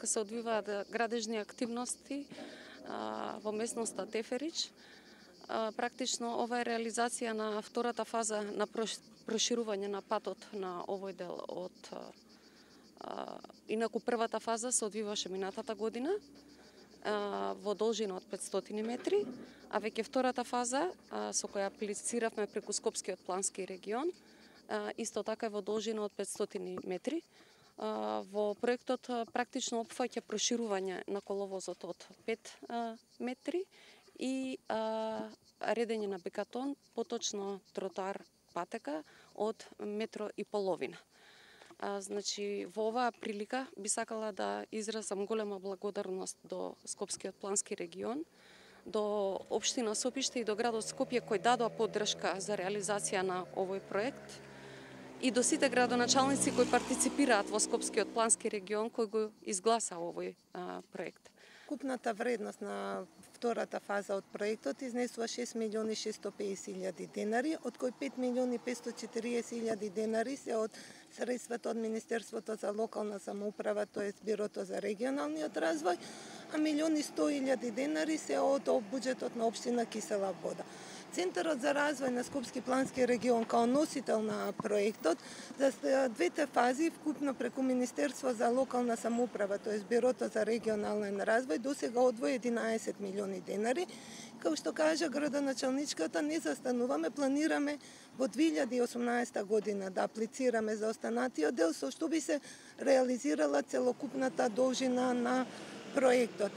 се одвиваат градежни активности во местноста Теферич. Практично ова е реализација на втората фаза на проширување на патот на овој дел од инаку првата фаза се одвиваше минатата година во должина од 500 метри, а веќе втората фаза со која аплициравме преку Скопскиот плански регион исто така е во должина од 500 метри. Во проектот практично опфаќа проширување на коловозот од 5 метри и редење на бекатон, поточно тротоар патека од 1,5 метри. Значи, во оваа прилика би сакала да изразам голема благодарност до Скопскиот плански регион, до општина Сопиште и до градот Скопје кои дадоа поддршка за реализација на овој проект и до сите градоначалници кои партиципираат во Скопскиот плански регион кој го изгласа овој проект. Купната вредност на втората фаза од проектот изнесува 6.650.000 денари, од кои 5.540.000 денари се од средствата од Министерството за локална самоуправа, т.е. Бирото за регионалниот развој, а 1.100.000 денари се од буџетот на општина Кисела Вода. Центарот за развој на Скопски плански регион као носител на проектот за двете фази вкупно преку Министерство за локална самоуправа, т.е. Бирото за регионален развој, досега одвои 11 милиони денари. Како што кажа градоначалничката, не застануваме, планираме во 2018 година да аплицираме за останатиот дел, со што би се реализирала целокупната должина на проектот.